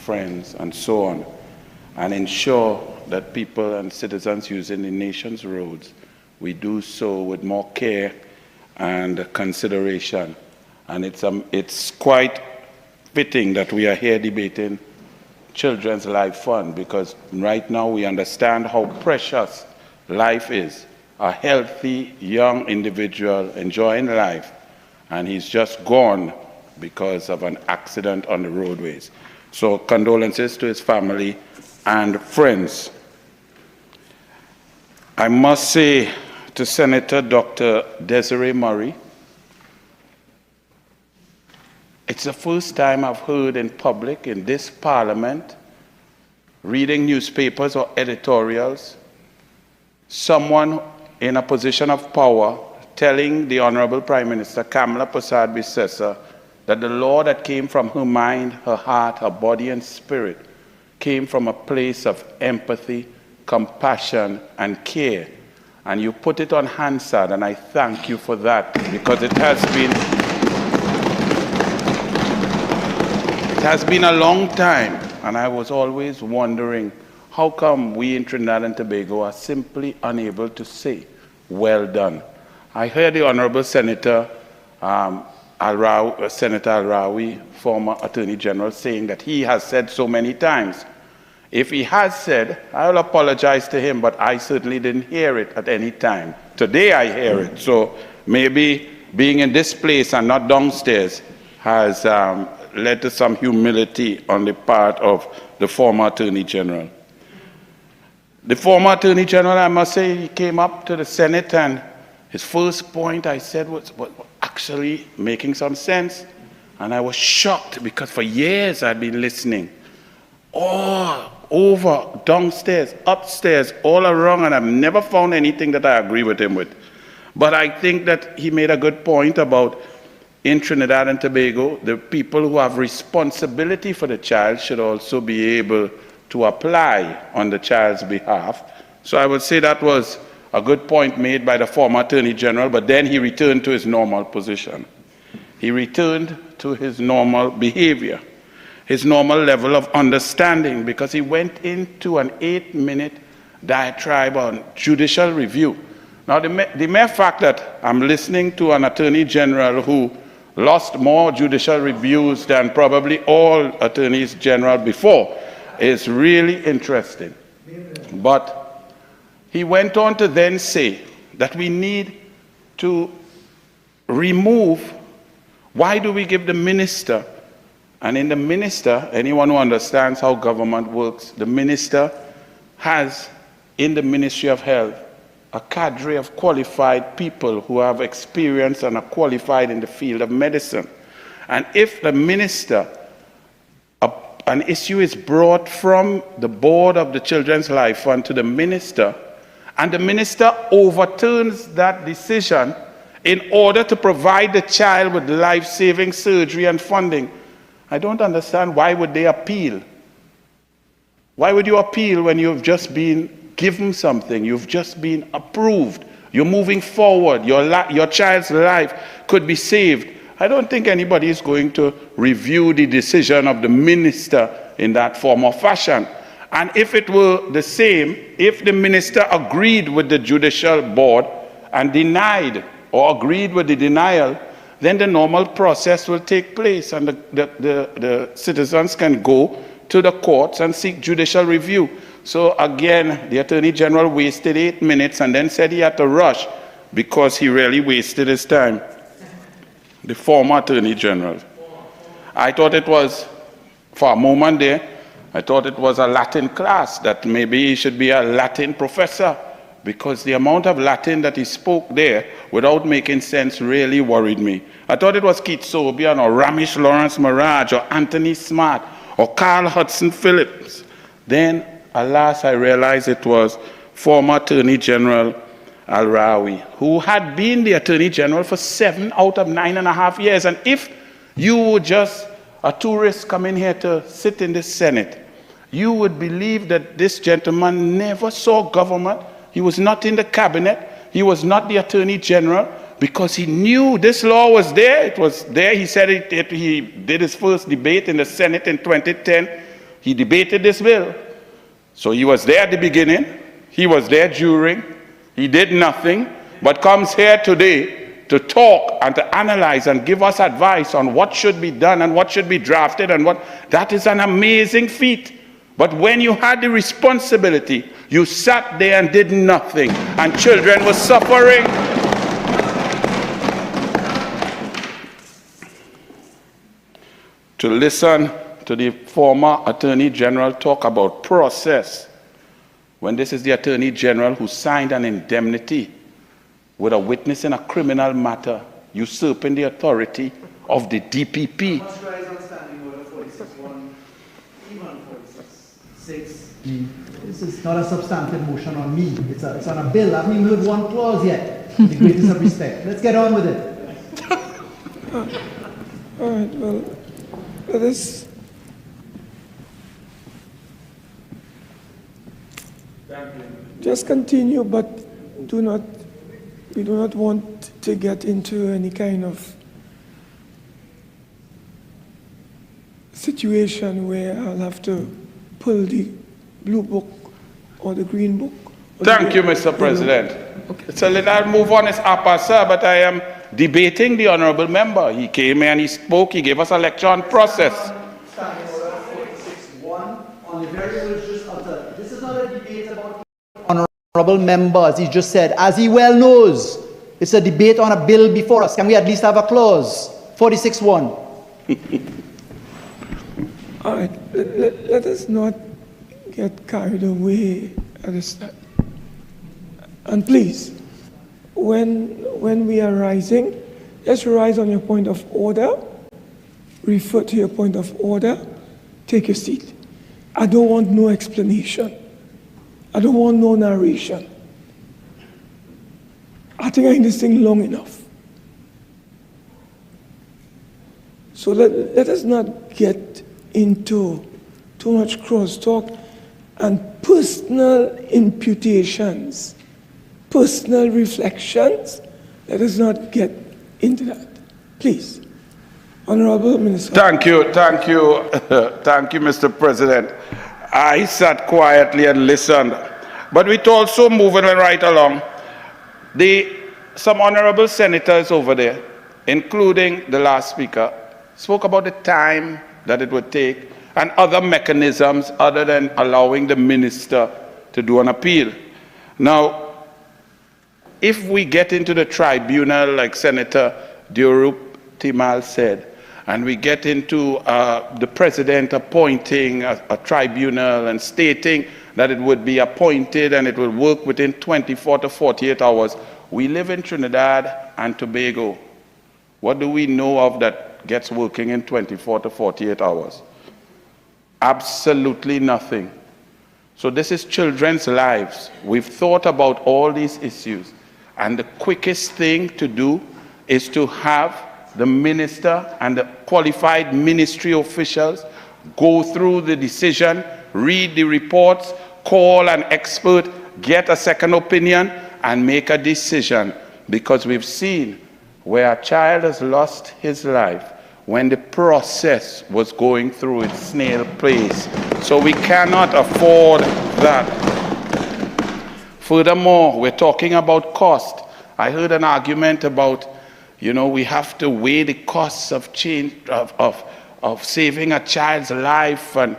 friends, and so on, and ensure that people and citizens using the nation's roads, we do so with more care and consideration. And it's quite fitting that we are here debating Children's Life Fund, because right now we understand how precious life is. A healthy young individual enjoying life, and he's just gone because of an accident on the roadways. So condolences to his family and friends. I must say to Senator Dr. Desiree Murray, it's the first time I've heard in public in this Parliament, reading newspapers or editorials, someone in a position of power telling the Honorable Prime Minister Kamala Persad-Bissessar that the law that came from her mind, her heart, her body and spirit came from a place of empathy, compassion and care. And you put it on Hansard, and I thank you for that, because it has been a long time, and I was always wondering, how come we in Trinidad and Tobago are simply unable to say, well done? I heard the Honorable Senator Al-Rawi, former Attorney General, saying that he has said so many times. If he has said, I will apologize to him, but I certainly didn't hear it at any time. Today I hear it, so maybe being in this place and not downstairs has led to some humility on the part of the former Attorney General. The former Attorney General, I must say, he came up to the Senate, and his first point I said was actually making some sense. And I was shocked, because for years I'd been listening. All over, downstairs, upstairs, all around, and I've never found anything that I agree with him with. But I think that he made a good point about, in Trinidad and Tobago, the people who have responsibility for the child should also be able to apply on the child's behalf. So I would say that was a good point made by the former Attorney General, but then he returned to his normal position. He returned to his normal behavior, his normal level of understanding, because he went into an 8-minute diatribe on judicial review. Now, the mere fact that I'm listening to an Attorney General who lost more judicial reviews than probably all Attorneys General before is really interesting. But he went on to then say that we need to remove, why do we give the minister? And in the minister, anyone who understands how government works, the minister has in the Ministry of Health a cadre of qualified people who have experience and are qualified in the field of medicine. And if the minister, an issue is brought from the board of the Children's Life Fund to the minister, and the minister overturns that decision in order to provide the child with life-saving surgery and funding, I don't understand, why would they appeal? Why would you appeal when you've just been given something, you've just been approved, you're moving forward, your child's life could be saved? I don't think anybody is going to review the decision of the minister in that form or fashion. And if it were the same, if the minister agreed with the judicial board and denied or agreed with the denial, then the normal process will take place, and the citizens can go to the courts and seek judicial review. So again, the Attorney General wasted 8 minutes and then said he had to rush because he really wasted his time. The former Attorney General. I thought it was, for a moment there, I thought it was a Latin class, that maybe he should be a Latin professor, because the amount of Latin that he spoke there without making sense really worried me. I thought it was Keith Sobian or Ramesh Lawrence Maraj or Anthony Smart or Carl Hudson Phillips. Then, alas, I realized it was former Attorney General Al-Rawi, who had been the Attorney General for 7 out of 9.5 years. And if you were just a tourist coming here to sit in the Senate, you would believe that this gentleman never saw government. He was not in the cabinet. He was not the Attorney General, because he knew this law was there. It was there. He said he did his first debate in the Senate in 2010 He debated this bill. So he was there at the beginning, he was there during, he did nothing, but comes here today to talk and to analyze and give us advice on what should be done and what should be drafted and what. That is an amazing feat. But when you had the responsibility, you sat there and did nothing, and children were suffering. To listen to the former Attorney General talk about process, when this is the Attorney General who signed an indemnity with a witness in a criminal matter, usurping the authority of the DPP. This is not a substantive motion on me. It's on a bill. I haven't even heard one clause yet. With the greatest of respect. Let's get on with it. All right, well, let us. Just continue, but we do not want to get into any kind of situation where I'll have to pull the blue book or the green book. Thank you, Mr. President. Okay. So I'll move on as upper, sir, but I am debating the honorable member. He came here and he spoke, he gave us a lecture on process. Standing order 46.1 on the very words just uttered. This is not a debate about honorable members. He just said, as he well knows, it's a debate on a bill before us. Can we at least have a clause? 46.1. All right, let us not get carried away at this time. And please, when we are rising, let's rise on your point of order, refer to your point of order, take your seat. I don't want no explanation. I don't want no narration. I think I'm in this thing long enough. So let us not get into too much crosstalk and personal imputations, personal reflections. Let us not get into that. Please. Honorable Minister. Thank you, thank you, thank you, Mr. President. I sat quietly and listened, but we're also moving right along. Some honorable senators over there, including the last speaker, spoke about the time that it would take and other mechanisms other than allowing the minister to do an appeal. Now, if we get into the tribunal, like Senator Durup Timal said, and we get into the president appointing a tribunal and stating that it would be appointed and it will work within 24 to 48 hours. We live in Trinidad and Tobago. What do we know of that gets working in 24 to 48 hours? Absolutely nothing. So this is children's lives. We've thought about all these issues, and the quickest thing to do is to have the minister and the qualified ministry officials go through the decision, read the reports, call an expert, get a second opinion, and make a decision. Because we've seen where a child has lost his life when the process was going through its snail pace. So we cannot afford that. Furthermore, we're talking about cost. I heard an argument about, we have to weigh the costs of change, of saving a child's life and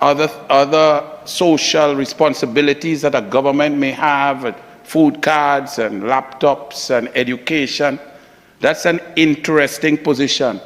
other social responsibilities that a government may have, food cards and laptops and education. That's an interesting position.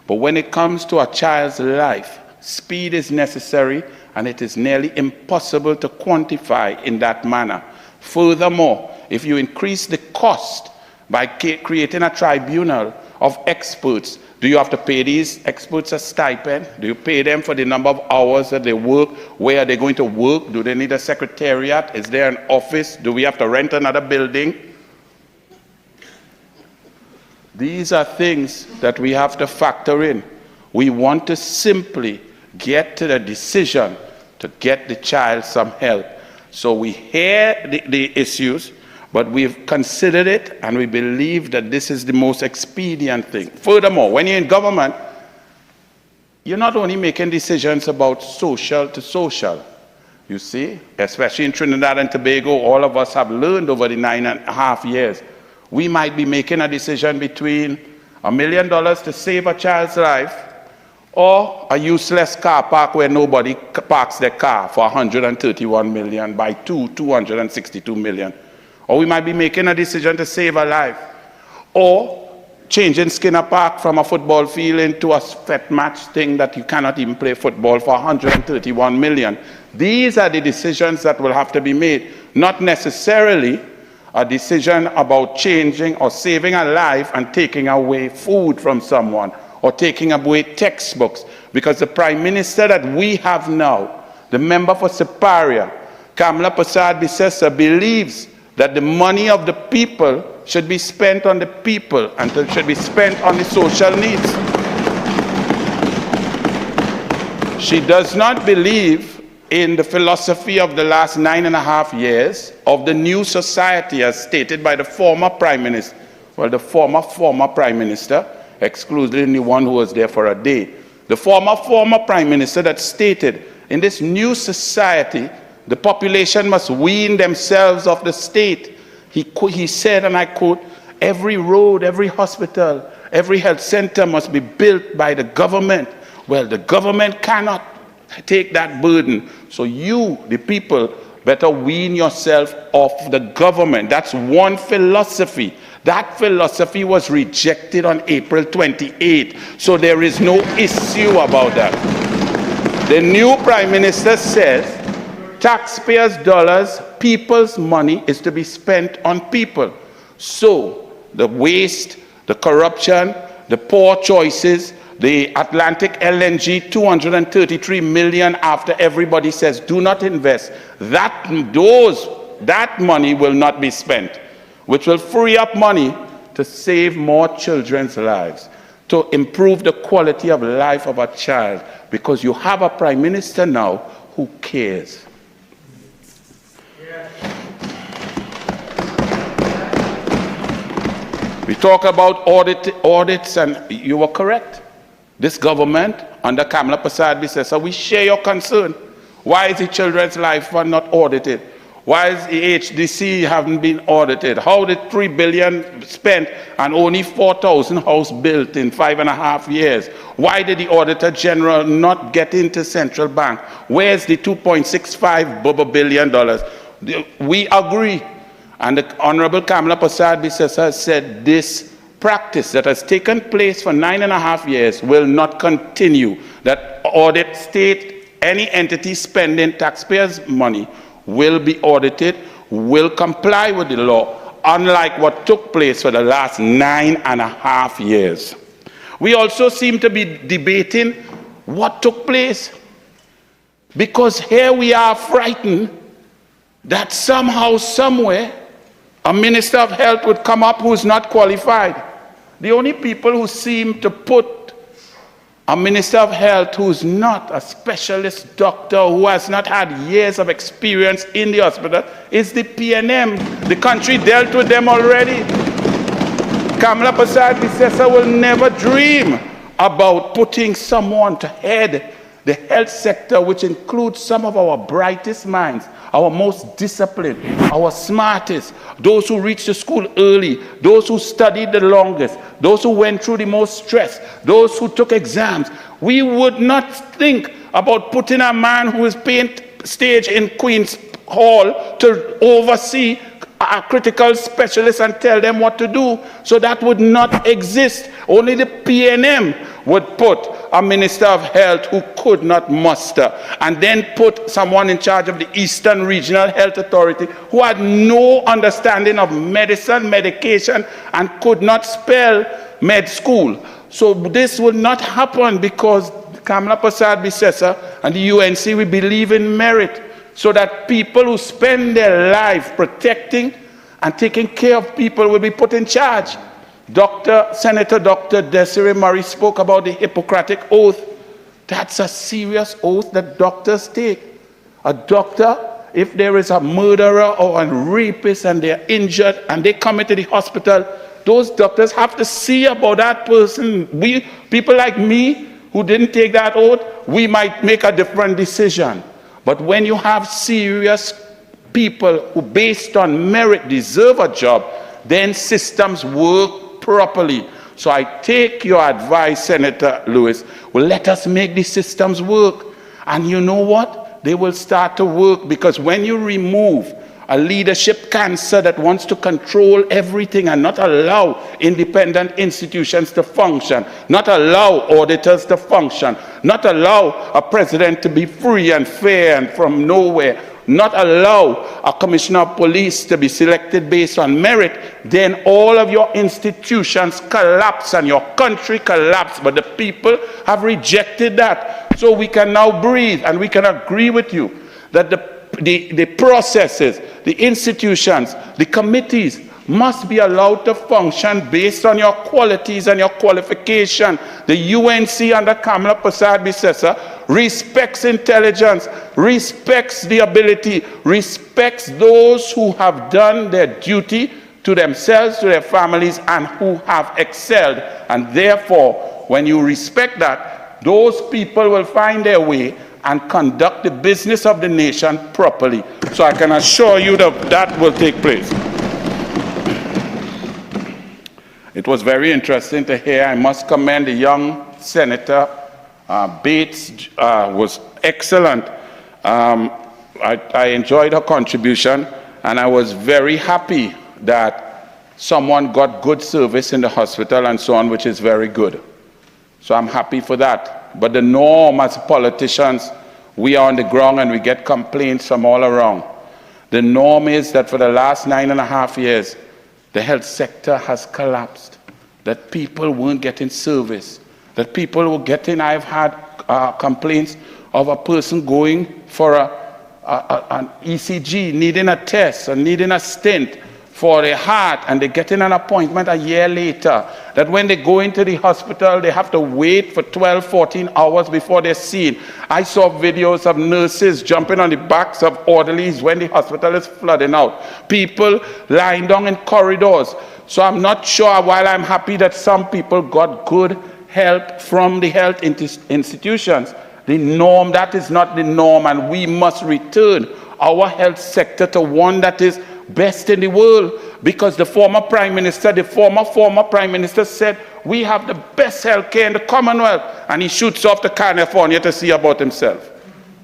But when it comes to a child's life, speed is necessary, and it is nearly impossible to quantify in that manner. Furthermore, if you increase the cost by creating a tribunal of experts, do you have to pay these experts a stipend? Do you pay them for the number of hours that they work? Where are they going to work? Do they need a secretariat? Is there an office? Do we have to rent another building? These are things that we have to factor in. We want to simply get to the decision to get the child some help. So we hear the issues, but we've considered it, and we believe that this is the most expedient thing. Furthermore, when you're in government, you're not only making decisions about social to social, you see, especially in Trinidad and Tobago, all of us have learned over the 9.5 years. We might be making a decision between $1 million to save a child's life or a useless car park where nobody parks their car for 131 million by 262 million. Or we might be making a decision to save a life, or changing Skinner Park from a football field into a fet match thing that you cannot even play football for 131 million. These are the decisions that will have to be made, not necessarily a decision about changing or saving a life and taking away food from someone or taking away textbooks. Because the Prime Minister that we have now, the member for Siparia, Kamla Persad-Bissessar, believes that the money of the people should be spent on the people and should be spent on the social needs. She does not believe in the philosophy of the last 9.5 years of the new society as stated by the former Prime Minister. Well, the former Prime Minister, excluding the one who was there for a day. The former Prime Minister that stated in this new society, the population must wean themselves off the state. He said, and I quote, every road, every hospital, every health center must be built by the government. Well, the government cannot take that burden. So you, the people, better wean yourself off the government. That's one philosophy. That philosophy was rejected on April 28. So there is no issue about that. The new Prime Minister says, taxpayers' dollars, people's money is to be spent on people. So the waste, the corruption, the poor choices, the Atlantic LNG, 233 million after everybody says do not invest, that money will not be spent, which will free up money to save more children's lives, to improve the quality of life of a child, because you have a Prime Minister now who cares. We talk about audits, and you were correct. This government, under Kamla Persad-Bissessar, we share your concern. Why is the Children's Life Fund not audited? Why is the HDC haven't been audited? How did $3 billion spent and only 4,000 houses built in 5.5 years? Why did the Auditor General not get into Central Bank? Where's the $2.65 billion? We agree. And the Honorable Kamla Persad-Bissessar said this practice that has taken place for 9.5 years will not continue. That audit state, any entity spending taxpayers' money will be audited, will comply with the law, unlike what took place for the last 9.5 years. We also seem to be debating what took place, because here we are frightened that somehow, somewhere, a Minister of Health would come up who's not qualified. The only people who seem to put a Minister of Health who's not a specialist doctor, who has not had years of experience in the hospital, is the PNM. The country dealt with them already. Kamla Persad-Bissessar will never dream about putting someone to head the health sector, which includes some of our brightest minds, our most disciplined, our smartest, those who reached the school early, those who studied the longest, those who went through the most stress, those who took exams. We would not think about putting a man who is paying stage in Queen's Hall to oversee a critical specialist and tell them what to do. So that would not exist. Only the PNM would put a Minister of Health who could not muster, and then put someone in charge of the Eastern Regional Health Authority who had no understanding of medicine, medication, and could not spell med school. So this will not happen, because Kamla Persad-Bissessar and the UNC, we believe in merit, so that people who spend their life protecting and taking care of people will be put in charge. Senator Dr. Desiree Murray spoke about the Hippocratic Oath. That's a serious oath that doctors take. A doctor, if there is a murderer or a rapist and they're injured and they come into the hospital, those doctors have to see about that person. People like me, who didn't take that oath, we might make a different decision. But when you have serious people who, based on merit, deserve a job, then systems work properly. So I take your advice, Senator Lewis. Well, let us make these systems work. And you know what? They will start to work, because when you remove a leadership cancer that wants to control everything and not allow independent institutions to function, not allow auditors to function, not allow a president to be free and fair and from nowhere, not allow a commissioner of police to be selected based on merit, then all of your institutions collapse and your country collapse. But the people have rejected that. So we can now breathe, and we can agree with you that the processes, the institutions, the committees must be allowed to function based on your qualities and your qualification. The UNC under Kamala Persad-Bissessar respects intelligence, respects the ability, respects those who have done their duty to themselves, to their families, and who have excelled. And therefore, when you respect that, those people will find their way and conduct the business of the nation properly. So I can assure you that that will take place. It was very interesting to hear. I must commend the young Senator Bates, was excellent. I enjoyed her contribution, and I was very happy that someone got good service in the hospital and so on, which is very good. So I'm happy for that. But the norm as politicians, we are on the ground and we get complaints from all around. The norm is that for the last 9.5 years, the health sector has collapsed, that people weren't getting service, that people were getting, I've had complaints of a person going for an ECG, needing a test or needing a stent for their heart, and they're getting an appointment a year later, that when they go into the hospital, they have to wait for 12, 14 hours before they're seen. I saw videos of nurses jumping on the backs of orderlies when the hospital is flooding out. People lying down in corridors. So I'm not sure, while I'm happy that some people got good help from the health institutions, the norm, that is not the norm, and we must return our health sector to one that is best in the world, because the former Prime Minister, the former Prime Minister said, we have the best healthcare in the Commonwealth, and he shoots off to California to see about himself.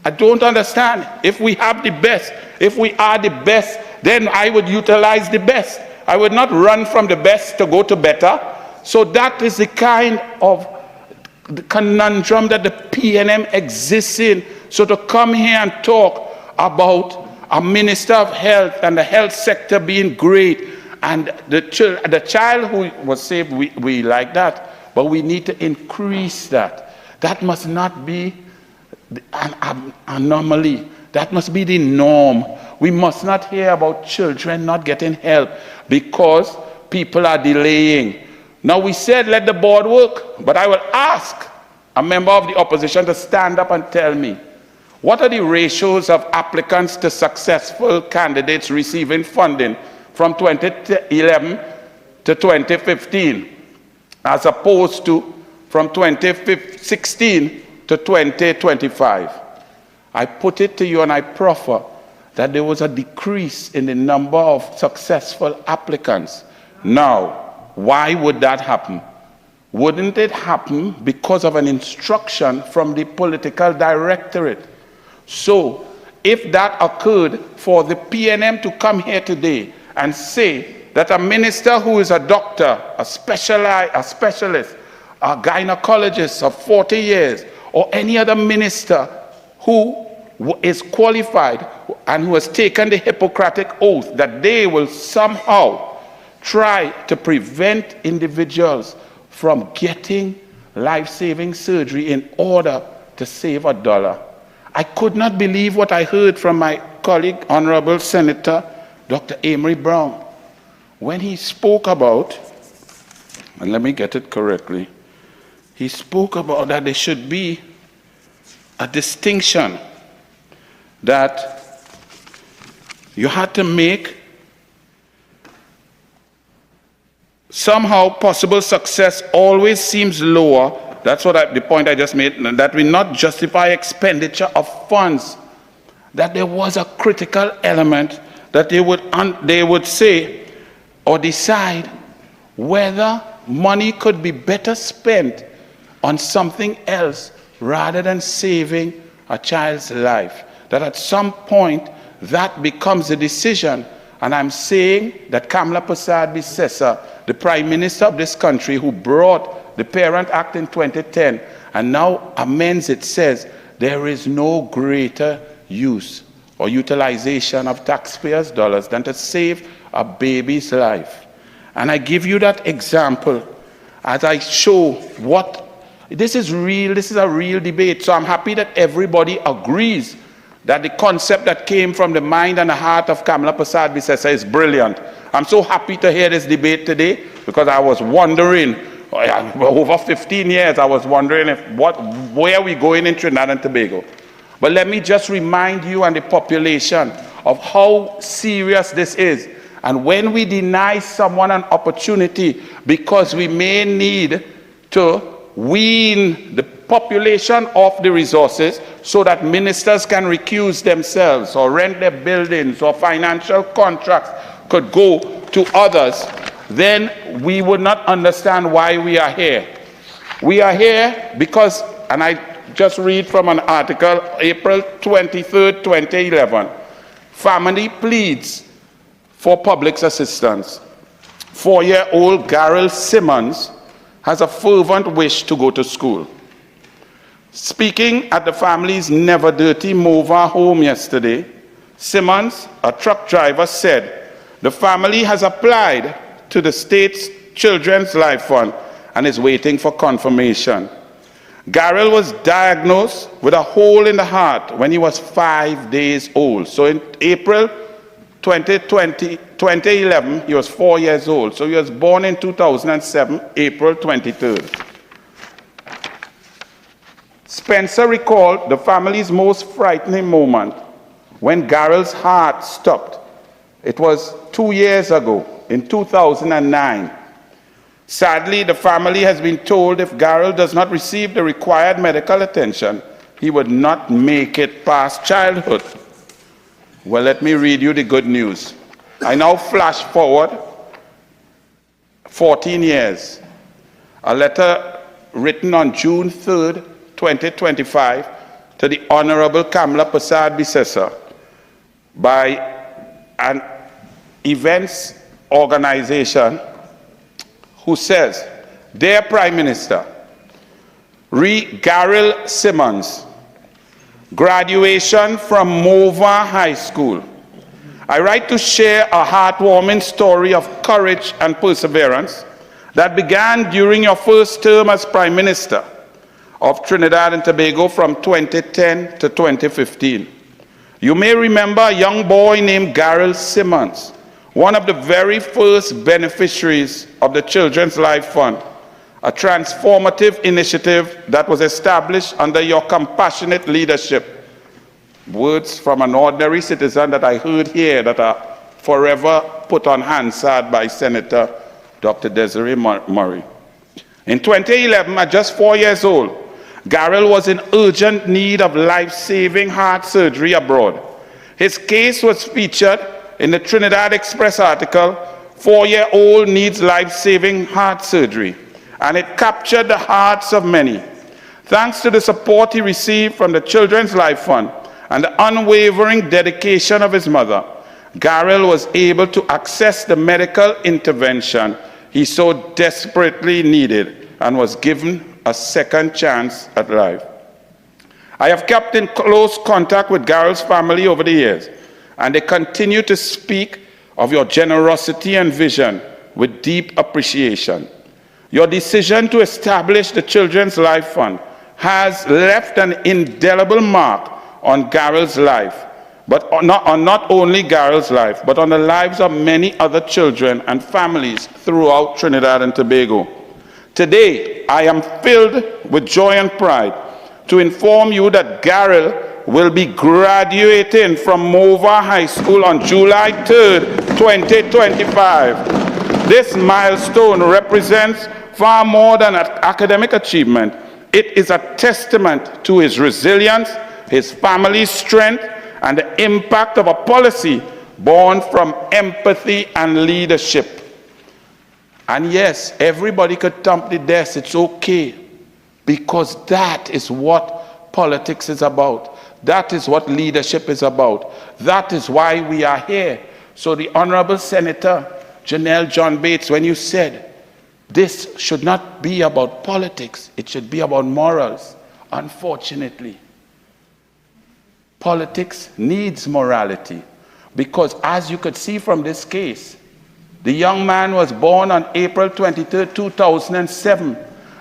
I don't understand. If we have the best, if we are the best, then I would utilize the best. I would not run from the best to go to better. So that is the kind of the conundrum that the PNM exists in. So to come here and talk about a minister of health and the health sector being great, and the child who was saved, we like that, but we need to increase that. That must not be an anomaly. That must be the norm. We must not hear about children not getting help because people are delaying. Now, we said let the board work, but I will ask a member of the opposition to stand up and tell me, what are the ratios of applicants to successful candidates receiving funding from 2011 to 2015, as opposed to from 2016 to 2025? I put it to you and I proffer that there was a decrease in the number of successful applicants. Now, why would that happen? Wouldn't it happen because of an instruction from the political directorate? So, if that occurred, for the PNM to come here today and say that a minister who is a doctor, a specialist, a gynecologist of 40 years, or any other minister who is qualified and who has taken the Hippocratic oath, that they will somehow try to prevent individuals from getting life-saving surgery in order to save $1. I could not believe what I heard from my colleague, Honorable Senator Dr. Amory Brown, when he spoke about, and let me get it correctly, he spoke about that there should be a distinction, that you had to make somehow possible success always seems lower That's what the point I just made, that we not justify expenditure of funds, that there was a critical element that they would say or decide whether money could be better spent on something else rather than saving a child's life. That at some point that becomes a decision. And I'm saying that Kamla Prasad Bisesa, the Prime Minister of this country who brought the Parent Act in 2010 and now amends it, says there is no greater use or utilization of taxpayers' dollars than to save a baby's life. And I give you that example as I show what this is real. This is a real debate. So I'm happy that everybody agrees that the concept that came from the mind and the heart of Kamla Prasad Bisesa is brilliant. I'm so happy to hear this debate today, because I was wondering, over 15 years, I was wondering where are we going in Trinidad and Tobago. But let me just remind you and the population of how serious this is. And when we deny someone an opportunity because we may need to wean the population off the resources so that ministers can recuse themselves or rent their buildings or financial contracts could go to others, then we would not understand why we are here. We are here because, and I just read from an article, April 23rd, 2011, family pleads for public assistance. 4-year-old Garrel Simmons has a fervent wish to go to school. Speaking at the family's Never Dirty Mova home yesterday, Simmons, a truck driver, said the family has applied to the state's Children's Life Fund and is waiting for confirmation. Garrel was diagnosed with a hole in the heart when he was 5 days old. So in April 2011, he was 4 years old. So he was born in 2007, April 23rd. Spencer recalled the family's most frightening moment when Garrel's heart stopped. It was 2 years ago, in 2009. Sadly, the family has been told if Garrel does not receive the required medical attention, he would not make it past childhood. Well, let me read you the good news. I now flash forward 14 years. A letter written on June 3rd, 2025, to the Honorable Kamla Prasad Bisesa by an events organization who says, Dear Prime Minister, Garrel Simmons, graduation from Mova High School. I write to share a heartwarming story of courage and perseverance that began during your first term as Prime Minister of Trinidad and Tobago from 2010 to 2015. You may remember a young boy named Garrel Simmons, one of the very first beneficiaries of the Children's Life Fund, a transformative initiative that was established under your compassionate leadership. Words from an ordinary citizen that I heard here that are forever put on Hansard by Senator Dr. Desiree Murray. In 2011, at just 4 years old, Garrel was in urgent need of life-saving heart surgery abroad. His case was featured in the Trinidad Express article, 4-year-old needs life-saving heart surgery, and it captured the hearts of many. Thanks to the support he received from the Children's Life Fund and the unwavering dedication of his mother, Garrel was able to access the medical intervention he so desperately needed and was given a second chance at life. I have kept in close contact with Garrel's family over the years, and they continue to speak of your generosity and vision with deep appreciation. Your decision to establish the Children's Life Fund has left an indelible mark on Garrel's life, but not only Garrel's life, but on the lives of many other children and families throughout Trinidad and Tobago. Today, I am filled with joy and pride to inform you that Garrel will be graduating from Mova High School on July 3rd, 2025. This milestone represents far more than an academic achievement. It is a testament to his resilience, his family's strength, and the impact of a policy born from empathy and leadership. And yes, everybody could thump the desk, it's okay, because that is what politics is about. That is what leadership is about. That is why we are here. So the Honorable Senator Janelle John Bates, when you said, this should not be about politics, it should be about morals. Unfortunately, politics needs morality, because as you could see from this case, the young man was born on April 23, 2007.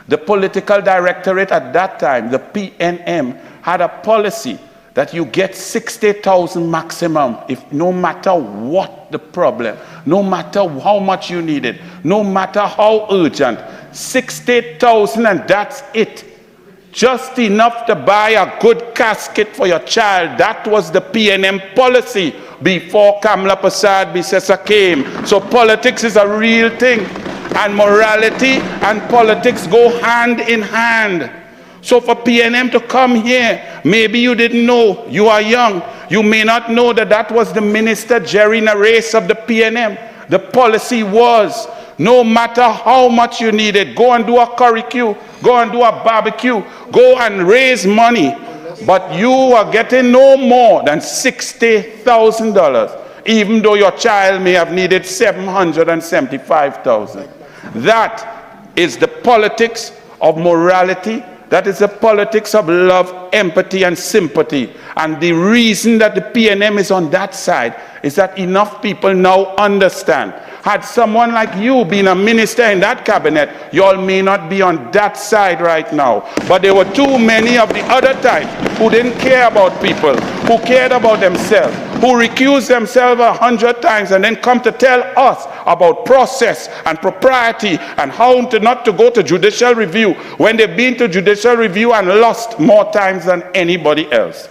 The political directorate at that time, the PNM, had a policy that you get 60,000 maximum, if no matter what the problem, no matter how much you need it, no matter how urgent, 60,000 and that's it. Just enough to buy a good casket for your child. That was the PNM policy before Kamla Prasad Bisesa came. So politics is a real thing, and morality and politics go hand in hand. So for PNM to come here, maybe you didn't know, you are young, you may not know that that was the Minister Jerry Nares of the PNM. The policy was, no matter how much you needed, go and do a curricue, go and do a barbecue, go and raise money, but you are getting no more than $60,000, even though your child may have needed $775,000. That is the politics of morality. That is the politics of love, empathy, and sympathy. And the reason that the PNM is on that side is that enough people now understand. Had someone like you been a minister in that cabinet, you all may not be on that side right now. But there were too many of the other type who didn't care about people, who cared about themselves, who recused themselves 100 times and then come to tell us about process and propriety and how not to go to judicial review when they've been to judicial review and lost more times than anybody else.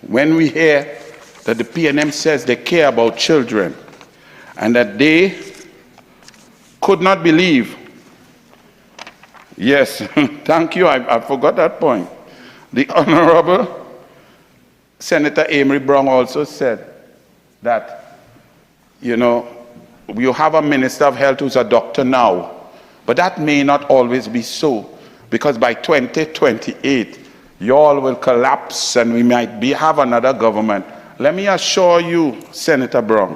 When we hear that the PNM says they care about children and that they could not believe. Yes, thank you, I forgot that point. The Honorable Senator Amory Brown also said that, you know, you have a Minister of Health who's a doctor now, but that may not always be so, because by 2028, you all will collapse and we might have another government. Let me assure you, Senator Brown,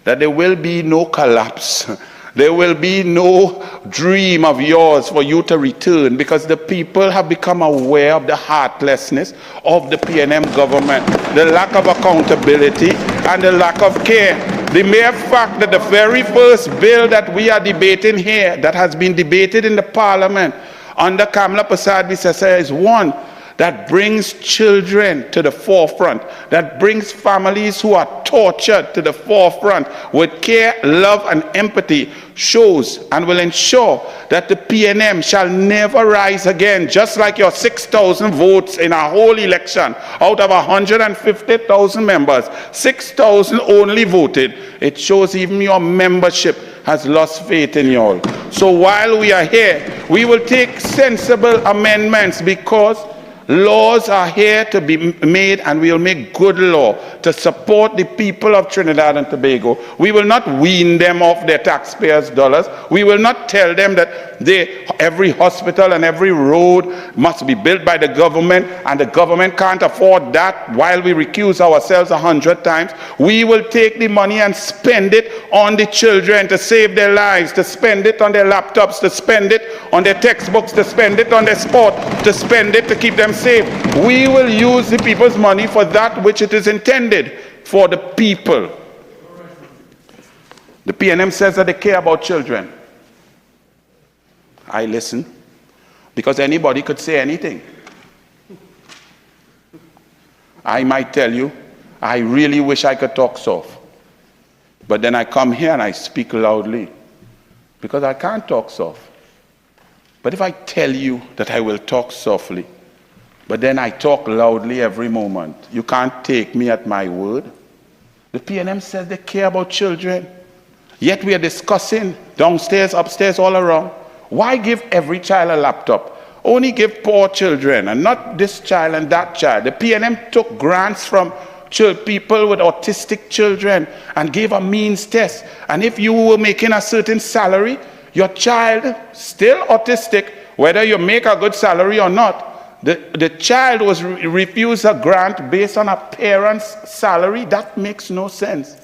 that there will be no collapse. There will be no dream of yours for you to return, because the people have become aware of the heartlessness of the PNM government, the lack of accountability, and the lack of care. The mere fact that the very first bill that we are debating here, that has been debated in the Parliament under Kamla Prasad Bisesa, is one that brings children to the forefront, that brings families who are tortured to the forefront with care, love, and empathy, shows and will ensure that the PNM shall never rise again, just like your 6,000 votes in a whole election. Out of 150,000 members, 6,000 only voted. It shows even your membership has lost faith in you all. So while we are here, we will take sensible amendments, because laws are here to be made, and we will make good law to support the people of Trinidad and Tobago. We will not wean them off their taxpayers' dollars. We will not tell them that every hospital and every road must be built by the government, and the government can't afford that, while we recuse ourselves 100 times. We will take the money and spend it on the children to save their lives, to spend it on their laptops, to spend it on their textbooks, to spend it on their sport, to spend it to keep them safe. We will use the people's money for that which it is intended, for the people. The PNM says that they care about children. I listen, because anybody could say anything. I might tell you, I really wish I could talk soft. But then I come here and I speak loudly, because I can't talk soft. But if I tell you that I will talk softly, but then I talk loudly every moment, you can't take me at my word. The PNM says they care about children. Yet we are discussing downstairs, upstairs, all around, Why give every child a laptop? Only give poor children and not this child and that child. The PNM took grants from people with autistic children and gave a means test. And if you were making a certain salary, your child, still autistic, whether you make a good salary or not, the child was refused a grant based on a parent's salary. That makes no sense.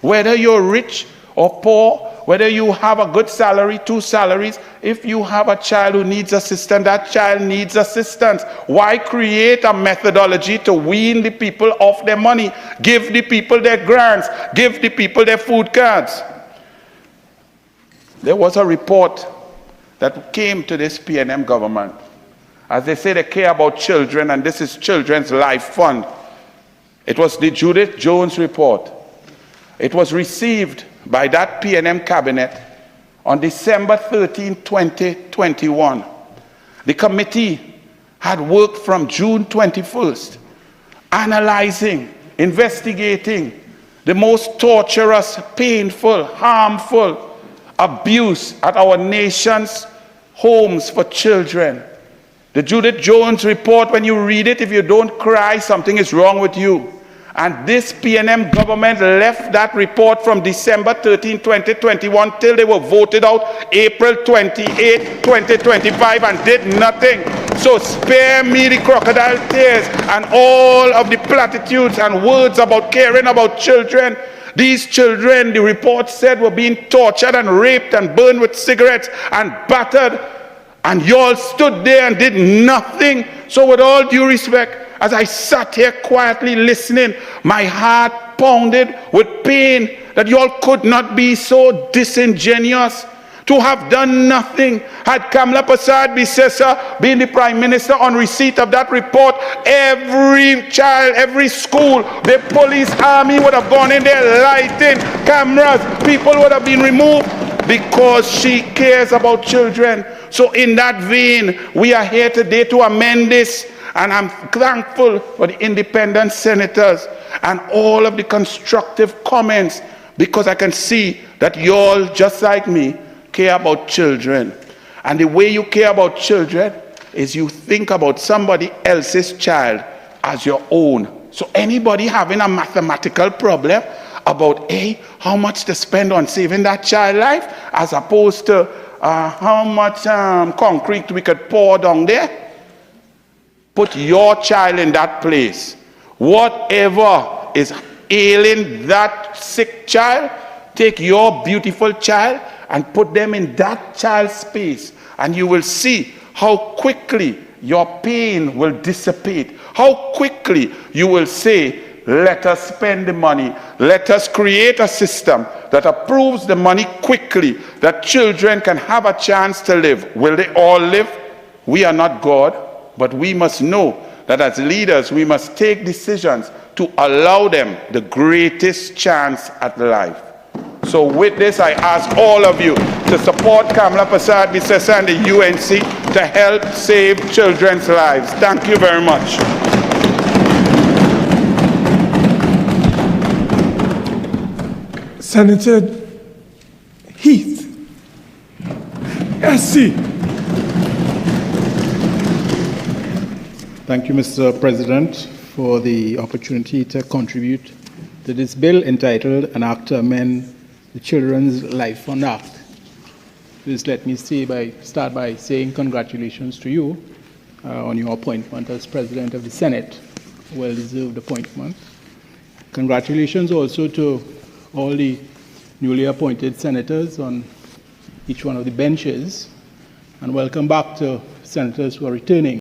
Whether you're rich or poor, whether you have a good salary, 2 salaries, if you have a child who needs assistance, that child needs assistance. Why create a methodology to wean the people off their money? Give the people their grants. Give the people their food cards. There was a report that came to this PNM government. As they say, they care about children, and this is Children's Life Fund. It was the Judith Jones report. It was received by that PNM cabinet on December 13, 2021. The committee had worked from June 21st, analyzing, investigating the most torturous, painful, harmful abuse at our nation's homes for children. The Judith Jones report, when you read it, if you don't cry, something is wrong with you. And this PNM government left that report from December 13, 2021 till they were voted out April 28, 2025 and did nothing. So spare me the crocodile tears and all of the platitudes and words about caring about children. These children, the report said, were being tortured and raped and burned with cigarettes and battered. And you all stood there and did nothing. So with all due respect, as I sat here quietly listening, my heart pounded with pain that you all could not be so disingenuous to have done nothing. Had Kamala Persad been the Prime Minister on receipt of that report, every child, every school, the police army would have gone in there, lighting, cameras, people would have been removed because she cares about children. So in that vein, we are here today to amend this. And I'm thankful for the independent senators and all of the constructive comments, because I can see that you all, just like me, care about children. And the way you care about children is you think about somebody else's child as your own. So anybody having a mathematical problem about how much to spend on saving that child life, as opposed to how much concrete we could pour down there, put your child in that place. Whatever is ailing that sick child, take your beautiful child and put them in that child's space, and you will see how quickly your pain will dissipate. How quickly you will say, let us spend the money. Let us create a system that approves the money quickly, that children can have a chance to live. Will they all live? We are not God. But we must know that as leaders, we must take decisions to allow them the greatest chance at life. So with this, I ask all of you to support Kamala Persad and the UNC to help save children's lives. Thank you very much. Senator Heath, SC. Thank you, Mr. President, for the opportunity to contribute to this bill entitled An Act to Amend the Children's Life Fund Act. Please let me start by saying congratulations to you on your appointment as President of the Senate. Well-deserved appointment. Congratulations also to all the newly appointed senators on each one of the benches, and welcome back to senators who are returning.